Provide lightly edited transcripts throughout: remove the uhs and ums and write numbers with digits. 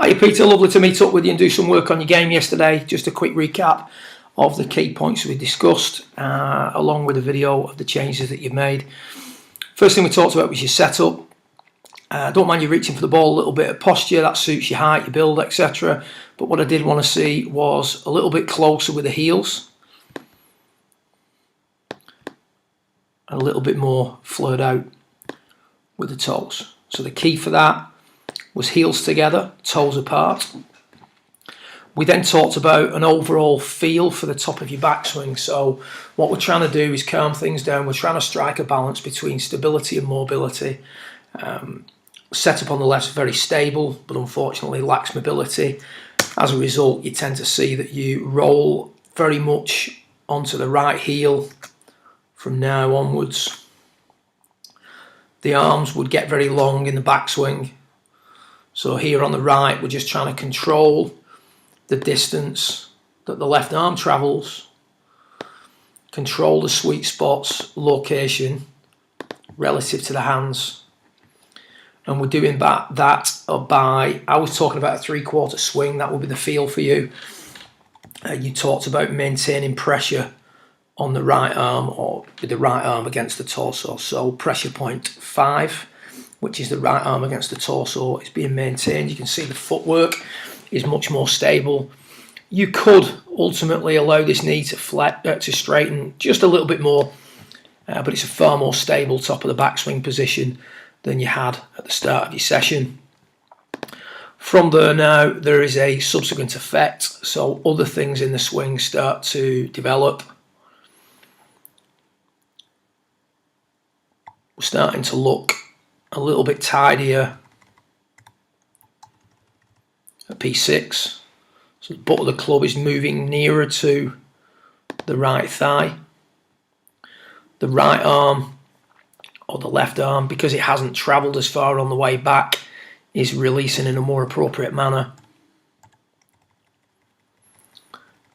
Hi Peter, lovely to meet up with you and do some work on your game yesterday. Just a quick recap of the key points we discussed, along with a video of the changes that you've made. First thing we talked about was your setup. Don't mind you reaching for the ball, a little bit of posture, that suits your height, your build, etc. But what I did want to see was a little bit closer with the heels, and a little bit more flared out with the toes. So the key for that was heels together, toes apart. We then talked about an overall feel for the top of your backswing. So what we're trying to do is calm things down. We're trying to strike a balance between stability and mobility. Setup on the left's very stable, but unfortunately lacks mobility. As a result, you tend to see that you roll very much onto the right heel from now onwards. The arms would get very long in the backswing. So here on the right, we're just trying to control the distance that the left arm travels, control the sweet spot's location relative to the hands. And we're doing that by, I was talking about a 3/4 swing, that would be the feel for you. You talked about maintaining pressure on the right arm, or with the right arm against the torso. So pressure point 5, which is the right arm against the torso, is being maintained. You can see the footwork is much more stable. You could ultimately allow this knee to straighten just a little bit more, but it's a far more stable top of the backswing position than you had at the start of your session. From there now, there is a subsequent effect, so other things in the swing start to develop. We're starting to look a little bit tidier at P6. So the butt of the club is moving nearer to the right thigh. The right arm, or the left arm, because it hasn't travelled as far on the way back, is releasing in a more appropriate manner.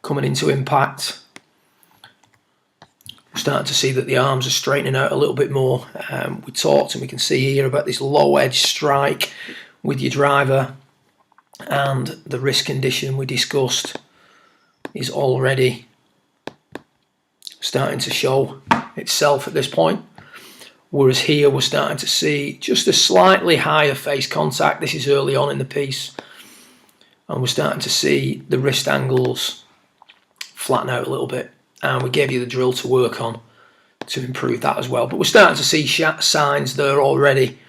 Coming into impact, we're starting to see that the arms are straightening out a little bit more. We talked, and we can see here, about this low edge strike with your driver, and the wrist condition we discussed is already starting to show itself at this point. Whereas here we're starting to see just a slightly higher face contact. This is early on in the piece, and we're starting to see the wrist angles flatten out a little bit, and we gave you the drill to work on to improve that as well. But we're starting to see signs there already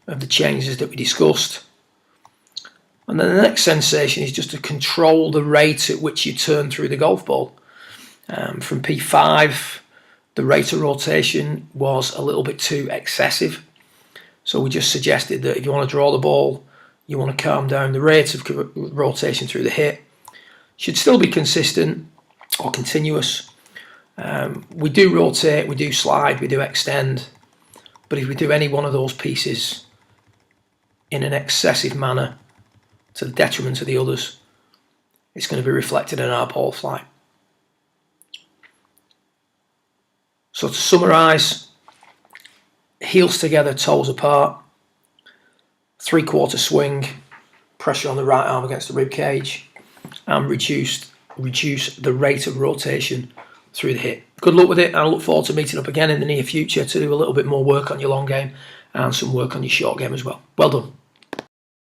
of the changes that we discussed. And then the next sensation is just to control the rate at which you turn through the golf ball. From P5, the rate of rotation was a little bit too excessive. So we just suggested that if you want to draw the ball, you want to calm down the rate of rotation through the hit. Should still be consistent or continuous. We do rotate, we do slide, we do extend. But if we do any one of those pieces in an excessive manner, to the detriment of the others, it's going to be reflected in our ball flight. So to summarise, heels together, toes apart, 3/4 swing, pressure on the right arm against the rib cage, and reduce the rate of rotation through the hit. Good luck with it, and I look forward to meeting up again in the near future to do a little bit more work on your long game and some work on your short game as well. Well done.